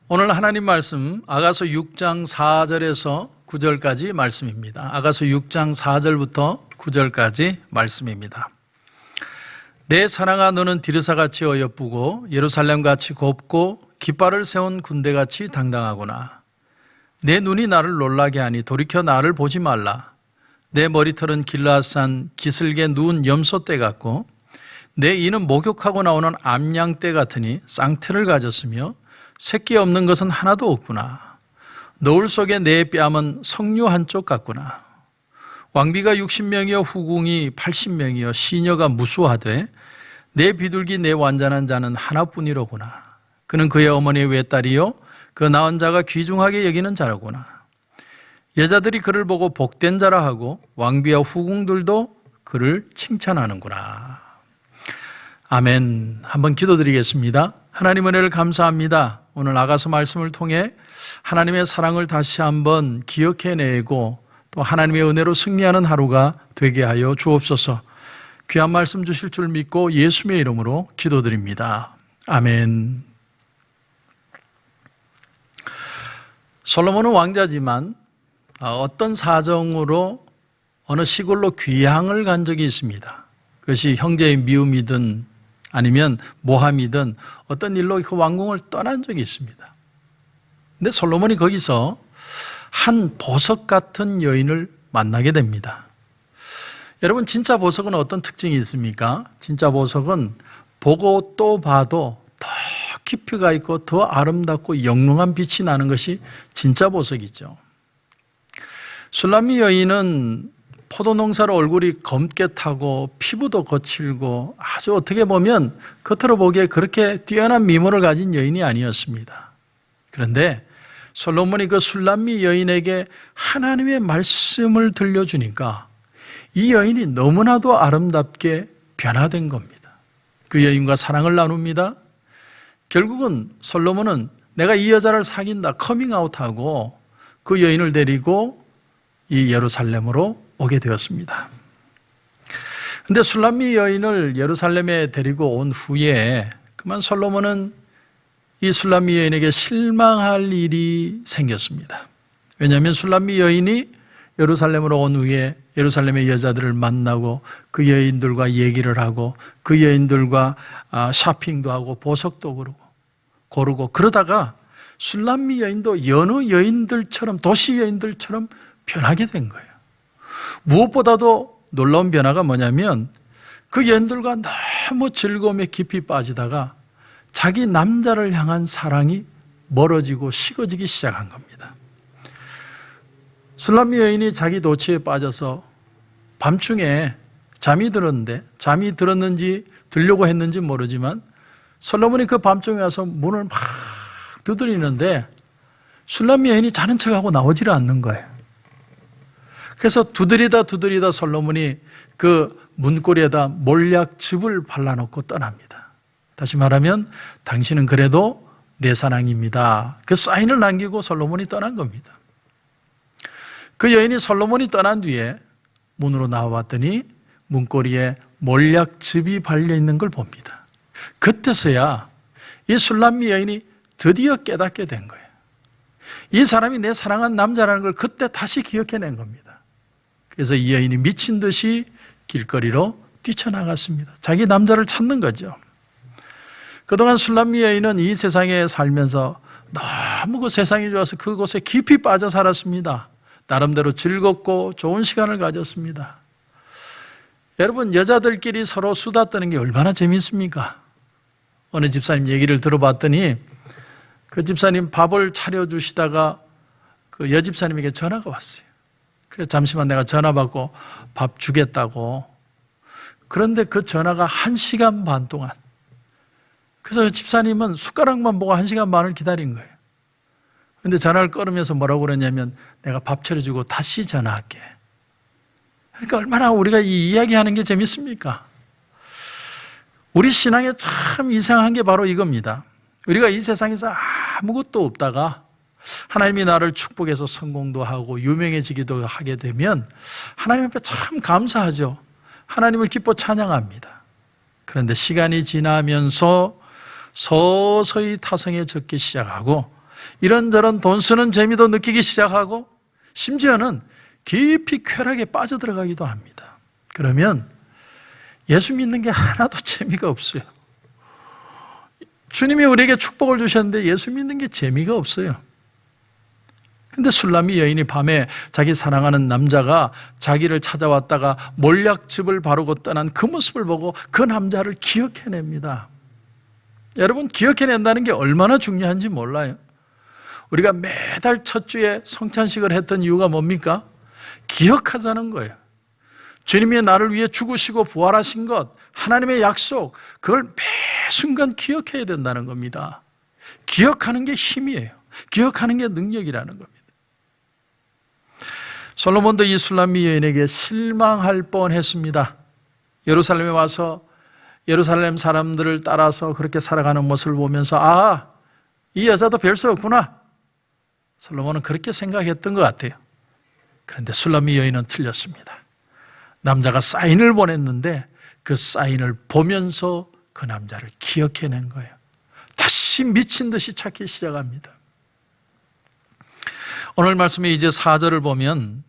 오늘 하나님 말씀 아가서 6장 4절에서 9절까지 말씀입니다. 아가서 6장 4절부터 9절까지 말씀입니다. 내 사랑아 너는 디르사같이 어여쁘고 예루살렘같이 곱고 깃발을 세운 군대같이 당당하구나. 내 눈이 나를 놀라게 하니 돌이켜 나를 보지 말라. 내 머리털은 길라앗산 기슭에 누운 염소떼 같고 내 이는 목욕하고 나오는 암양떼 같으니 쌍태를 가졌으며 새끼 없는 것은 하나도 없구나. 너울 속에 내 뺨은 석류 한쪽 같구나. 왕비가 60명이여 후궁이 80명이여 시녀가 무수하되 내 비둘기 내 완전한 자는 하나뿐이로구나. 그는 그의 어머니의 외딸이요 그 낳은 자가 귀중하게 여기는 자로구나. 여자들이 그를 보고 복된 자라 하고 왕비와 후궁들도 그를 칭찬하는구나. 아멘. 한번 기도드리겠습니다. 하나님 은혜를 감사합니다. 오늘 아가서 말씀을 통해 하나님의 사랑을 다시 한번 기억해내고 또 하나님의 은혜로 승리하는 하루가 되게 하여 주옵소서. 귀한 말씀 주실 줄 믿고 예수님의 이름으로 기도드립니다. 아멘. 솔로몬은 왕자지만 어떤 사정으로 어느 시골로 귀향을 간 적이 있습니다. 그것이 형제의 미움이든 아니면 모함이든 어떤 일로 그 왕궁을 떠난 적이 있습니다. 근데 솔로몬이 거기서 한 보석 같은 여인을 만나게 됩니다. 여러분, 진짜 보석은 어떤 특징이 있습니까? 진짜 보석은 보고 또 봐도 더 깊이가 있고 더 아름답고 영롱한 빛이 나는 것이 진짜 보석이죠. 술람미 여인은 포도농사로 얼굴이 검게 타고 피부도 거칠고 아주 어떻게 보면 겉으로 보기에 그렇게 뛰어난 미모를 가진 여인이 아니었습니다. 그런데 솔로몬이 그 술람미 여인에게 하나님의 말씀을 들려주니까 이 여인이 너무나도 아름답게 변화된 겁니다. 그 여인과 사랑을 나눕니다. 결국은 솔로몬은 내가 이 여자를 사귄다 커밍아웃하고 그 여인을 데리고 이 예루살렘으로 오게 되었습니다. 그런데 술람미 여인을 예루살렘에 데리고 온 후에 그만 솔로몬은 이 술람미 여인에게 실망할 일이 생겼습니다. 왜냐하면 술람미 여인이 예루살렘으로 온 후에 예루살렘의 여자들을 만나고 그 여인들과 얘기를 하고 그 여인들과 쇼핑도 하고 보석도 고르고 그러다가 술람미 여인도 여느 여인들처럼 도시 여인들처럼 변하게 된 거예요. 무엇보다도 놀라운 변화가 뭐냐면 그 여인들과 너무 즐거움에 깊이 빠지다가 자기 남자를 향한 사랑이 멀어지고 식어지기 시작한 겁니다. 술람미 여인이 자기 도취에 빠져서 밤중에 잠이 들었는지 들려고 했는지 모르지만 솔로몬이 그 밤중에 와서 문을 막 두드리는데 술람미 여인이 자는 척하고 나오지를 않는 거예요. 그래서 두드리다 솔로몬이 그 문고리에다 몰약즙을 발라놓고 떠납니다. 다시 말하면 당신은 그래도 내 사랑입니다. 그 사인을 남기고 솔로몬이 떠난 겁니다. 그 여인이 솔로몬이 떠난 뒤에 문으로 나와봤더니 문고리에 몰약즙이 발려있는 걸 봅니다. 그때서야 이 술람미 여인이 드디어 깨닫게 된 거예요. 이 사람이 내 사랑한 남자라는 걸 그때 다시 기억해낸 겁니다. 그래서 이 여인이 미친 듯이 길거리로 뛰쳐나갔습니다. 자기 남자를 찾는 거죠. 그동안 술람미 여인은 이 세상에 살면서 너무 그 세상이 좋아서 그곳에 깊이 빠져 살았습니다. 나름대로 즐겁고 좋은 시간을 가졌습니다. 여러분, 여자들끼리 서로 수다 떠는 게 얼마나 재밌습니까? 어느 집사님 얘기를 들어봤더니 그 집사님 밥을 차려주시다가 그 여집사님에게 전화가 왔어요. 그래서 잠시만 내가 전화 받고 밥 주겠다고. 그런데 그 전화가 1시간 반 동안. 그래서 집사님은 숟가락만 보고 1시간 반을 기다린 거예요. 그런데 전화를 끊으면서 뭐라고 그러냐면 내가 밥 차려주고 다시 전화할게. 그러니까 얼마나 우리가 이 이야기하는 게 재밌습니까? 우리 신앙에 참 이상한 게 바로 이겁니다. 우리가 이 세상에서 아무것도 없다가 하나님이 나를 축복해서 성공도 하고 유명해지기도 하게 되면 하나님 앞에 참 감사하죠. 하나님을 기뻐 찬양합니다. 그런데 시간이 지나면서 서서히 타성해졌기 시작하고 이런저런 돈 쓰는 재미도 느끼기 시작하고 심지어는 깊이 쾌락에 빠져들어가기도 합니다. 그러면 예수 믿는 게 하나도 재미가 없어요. 주님이 우리에게 축복을 주셨는데 예수 믿는 게 재미가 없어요. 근데 술람이 여인이 밤에 자기 사랑하는 남자가 자기를 찾아왔다가 몰약즙을 바르고 떠난 그 모습을 보고 그 남자를 기억해냅니다. 여러분, 기억해낸다는 게 얼마나 중요한지 몰라요. 우리가 매달 첫 주에 성찬식을 했던 이유가 뭡니까? 기억하자는 거예요. 주님이 나를 위해 죽으시고 부활하신 것, 하나님의 약속, 그걸 매 순간 기억해야 된다는 겁니다. 기억하는 게 힘이에요. 기억하는 게 능력이라는 겁니다. 솔로몬도 이 술람미 여인에게 실망할 뻔했습니다. 예루살렘에 와서 예루살렘 사람들을 따라서 그렇게 살아가는 모습을 보면서 이 여자도 별 수 없구나. 솔로몬은 그렇게 생각했던 것 같아요. 그런데 술람미 여인은 틀렸습니다. 남자가 사인을 보냈는데 그 사인을 보면서 그 남자를 기억해낸 거예요. 다시 미친 듯이 찾기 시작합니다. 오늘 말씀에 이제 4절을 보면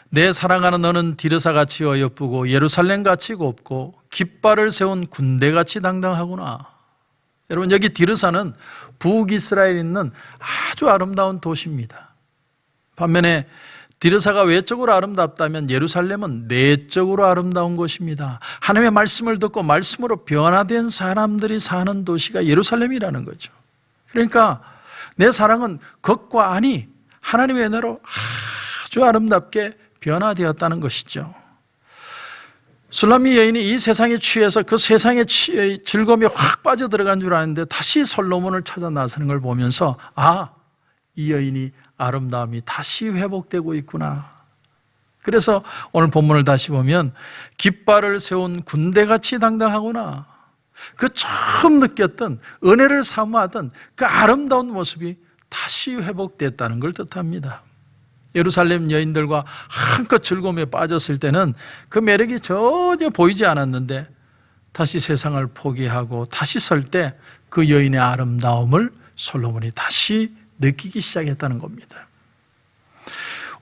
내 사랑하는 너는 디르사같이 어여쁘고 예루살렘같이 곱고 깃발을 세운 군대같이 당당하구나. 여러분, 여기 디르사는 북이스라엘에 있는 아주 아름다운 도시입니다. 반면에 디르사가 외적으로 아름답다면 예루살렘은 내적으로 아름다운 곳입니다. 하나님의 말씀을 듣고 말씀으로 변화된 사람들이 사는 도시가 예루살렘이라는 거죠. 그러니까 내 사랑은 겉과 안이 하나님의 은혜로 아주 아름답게 변화되었다는 것이죠. 술람미 여인이 이 세상에 취해서 그 세상의 즐거움에 확 빠져들어간 줄 아는데 다시 솔로몬을 찾아 나서는 걸 보면서 이 여인이 아름다움이 다시 회복되고 있구나. 그래서 오늘 본문을 다시 보면 깃발을 세운 군대같이 당당하구나. 그 처음 느꼈던 은혜를 사모하던 그 아름다운 모습이 다시 회복됐다는 걸 뜻합니다. 예루살렘 여인들과 한껏 즐거움에 빠졌을 때는 그 매력이 전혀 보이지 않았는데 다시 세상을 포기하고 다시 설 때 그 여인의 아름다움을 솔로몬이 다시 느끼기 시작했다는 겁니다.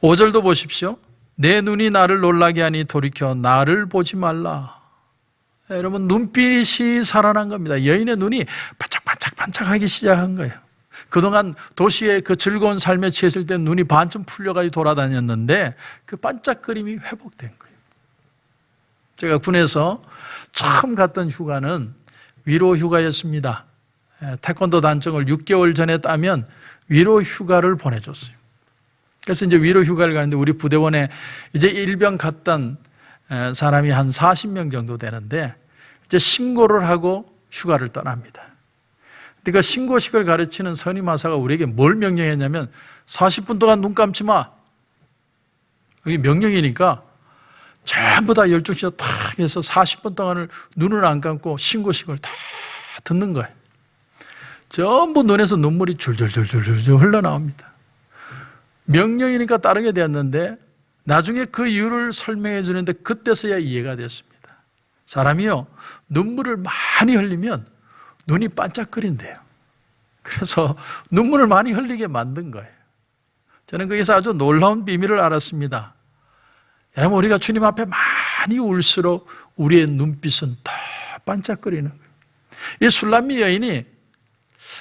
5절도 보십시오. 내 눈이 나를 놀라게 하니 돌이켜 나를 보지 말라. 여러분, 눈빛이 살아난 겁니다. 여인의 눈이 반짝반짝반짝하기 시작한 거예요. 그동안 도시의 그 즐거운 삶에 취했을 때 눈이 반쯤 풀려가지고 돌아다녔는데 그 반짝거림이 회복된 거예요. 제가 군에서 처음 갔던 휴가는 위로 휴가였습니다. 태권도 단청을 6개월 전에 따면 위로 휴가를 보내줬어요. 그래서 이제 위로 휴가를 가는데 우리 부대원에 이제 일병 갔던 사람이 한 40명 정도 되는데 이제 신고를 하고 휴가를 떠납니다. 그러니까 신고식을 가르치는 선임하사가 우리에게 뭘 명령했냐면 40분 동안 눈 감지 마. 이게 명령이니까 전부 다 12시에 탁 해서 40분 동안을 눈을 안 감고 신고식을 다 듣는 거예요. 전부 눈에서 눈물이 줄줄줄줄줄 흘러나옵니다. 명령이니까 따르게 되었는데 나중에 그 이유를 설명해 주는데 그때서야 이해가 됐습니다. 사람이요, 눈물을 많이 흘리면 눈이 반짝거린대요. 그래서 눈물을 많이 흘리게 만든 거예요. 저는 거기서 아주 놀라운 비밀을 알았습니다. 여러분, 우리가 주님 앞에 많이 울수록 우리의 눈빛은 더 반짝거리는 거예요. 이 술람미 여인이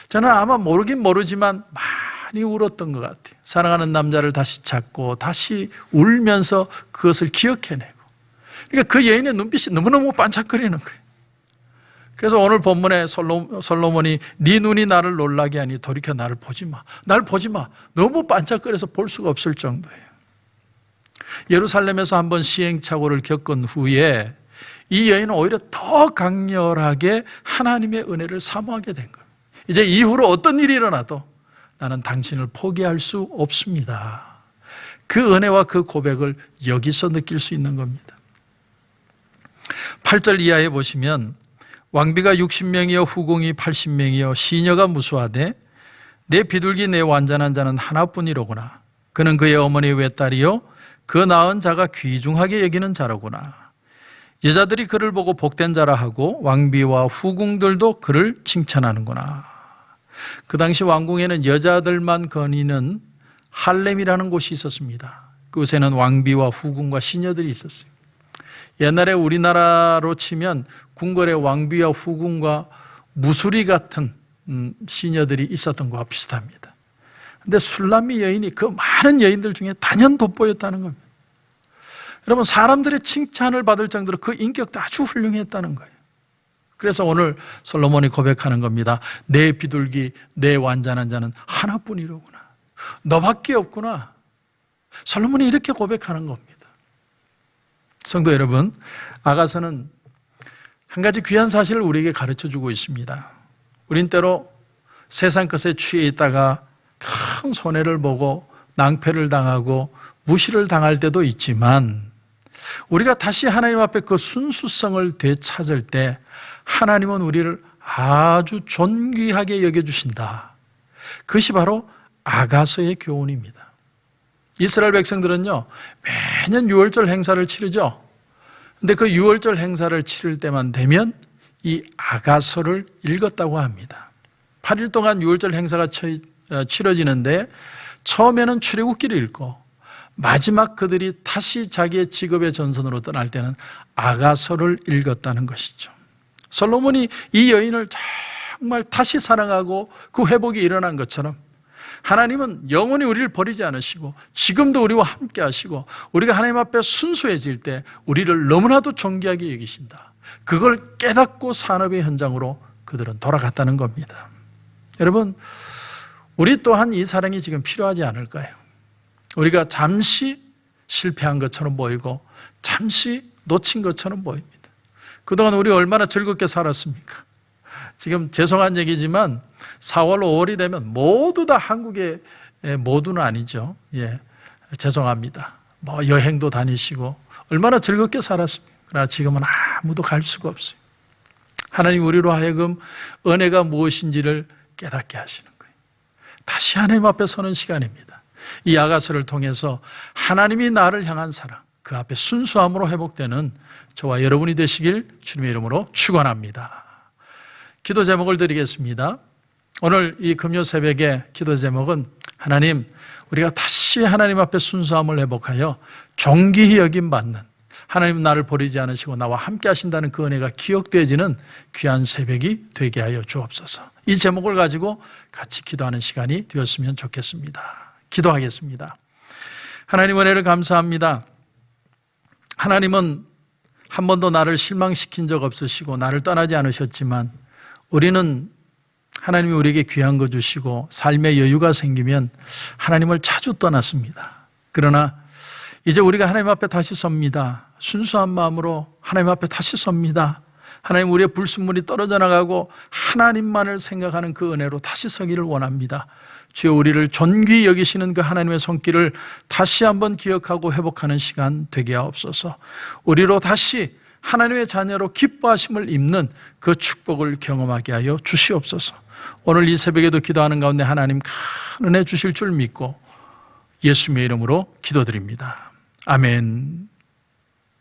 저는 아마 모르긴 모르지만 많이 울었던 것 같아요. 사랑하는 남자를 다시 찾고 다시 울면서 그것을 기억해내고. 그러니까 그 여인의 눈빛이 너무너무 반짝거리는 거예요. 그래서 오늘 본문에 솔로몬이 네 눈이 나를 놀라게 하니 돌이켜 나를 보지 마. 나를 보지 마. 너무 반짝거려서 볼 수가 없을 정도예요. 예루살렘에서 한번 시행착오를 겪은 후에 이 여인은 오히려 더 강렬하게 하나님의 은혜를 사모하게 된 거예요. 이제 이후로 어떤 일이 일어나도 나는 당신을 포기할 수 없습니다. 그 은혜와 그 고백을 여기서 느낄 수 있는 겁니다. 8절 이하에 보시면 왕비가 60명이요 후궁이 80명이요 시녀가 무수하되 내 비둘기 내 완전한 자는 하나뿐이로구나. 그는 그의 어머니 외딸이요 그 낳은 자가 귀중하게 여기는 자로구나. 여자들이 그를 보고 복된 자라 하고 왕비와 후궁들도 그를 칭찬하는구나. 그 당시 왕궁에는 여자들만 거니는 할렘이라는 곳이 있었습니다. 그곳에는 왕비와 후궁과 시녀들이 있었어요. 옛날에 우리나라로 치면 궁궐에 왕비와 후궁과 무수리 같은 시녀들이 있었던 것과 비슷합니다. 그런데 술람미 여인이 그 많은 여인들 중에 단연 돋보였다는 겁니다. 여러분, 사람들의 칭찬을 받을 정도로 그 인격도 아주 훌륭했다는 거예요. 그래서 오늘 솔로몬이 고백하는 겁니다. 내 비둘기, 내 완전한 자는 하나뿐이로구나. 너밖에 없구나. 솔로몬이 이렇게 고백하는 겁니다. 성도 여러분, 아가서는 한 가지 귀한 사실을 우리에게 가르쳐주고 있습니다. 우린 때로 세상 것에 취해 있다가 큰 손해를 보고 낭패를 당하고 무시를 당할 때도 있지만, 우리가 다시 하나님 앞에 그 순수성을 되찾을 때 하나님은 우리를 아주 존귀하게 여겨주신다. 그것이 바로 아가서의 교훈입니다. 이스라엘 백성들은요, 매년 유월절 행사를 치르죠. 근데 그 유월절 행사를 치를 때만 되면 이 아가서를 읽었다고 합니다. 8일 동안 유월절 행사가 치러지는데 처음에는 출애굽기를 읽고 마지막 그들이 다시 자기의 직업의 전선으로 떠날 때는 아가서를 읽었다는 것이죠. 솔로몬이 이 여인을 정말 다시 사랑하고 그 회복이 일어난 것처럼 하나님은 영원히 우리를 버리지 않으시고 지금도 우리와 함께 하시고 우리가 하나님 앞에 순수해질 때 우리를 너무나도 존귀하게 여기신다. 그걸 깨닫고 산업의 현장으로 그들은 돌아갔다는 겁니다. 여러분, 우리 또한 이 사랑이 지금 필요하지 않을까요? 우리가 잠시 실패한 것처럼 보이고 잠시 놓친 것처럼 보입니다. 그동안 우리 얼마나 즐겁게 살았습니까? 지금 죄송한 얘기지만 4월, 5월이 되면 모두 다 한국에, 모두는 아니죠. 예, 죄송합니다. 뭐 여행도 다니시고 얼마나 즐겁게 살았습니까? 그러나 지금은 아무도 갈 수가 없어요. 하나님 우리로 하여금 은혜가 무엇인지를 깨닫게 하시는 거예요. 다시 하나님 앞에 서는 시간입니다. 이 아가서를 통해서 하나님이 나를 향한 사랑, 그 앞에 순수함으로 회복되는 저와 여러분이 되시길 주님의 이름으로 축원합니다. 기도 제목을 드리겠습니다. 오늘 이 금요 새벽에 기도 제목은 하나님, 우리가 다시 하나님 앞에 순수함을 회복하여 존귀히 여김받는, 하나님 나를 버리지 않으시고 나와 함께 하신다는 그 은혜가 기억되어지는 귀한 새벽이 되게 하여 주옵소서. 이 제목을 가지고 같이 기도하는 시간이 되었으면 좋겠습니다. 기도하겠습니다. 하나님, 은혜를 감사합니다. 하나님은 한 번도 나를 실망시킨 적 없으시고 나를 떠나지 않으셨지만 우리는 하나님이 우리에게 귀한 거 주시고 삶의 여유가 생기면 하나님을 자주 떠났습니다. 그러나 이제 우리가 하나님 앞에 다시 섭니다. 순수한 마음으로 하나님 앞에 다시 섭니다. 하나님, 우리의 불순물이 떨어져 나가고 하나님만을 생각하는 그 은혜로 다시 서기를 원합니다. 주여, 우리를 존귀히 여기시는 그 하나님의 손길을 다시 한번 기억하고 회복하는 시간 되게 하옵소서. 우리로 다시 하나님의 자녀로 기뻐하심을 입는 그 축복을 경험하게 하여 주시옵소서. 오늘 이 새벽에도 기도하는 가운데 하나님 큰 은혜 주실 줄 믿고 예수님의 이름으로 기도드립니다. 아멘.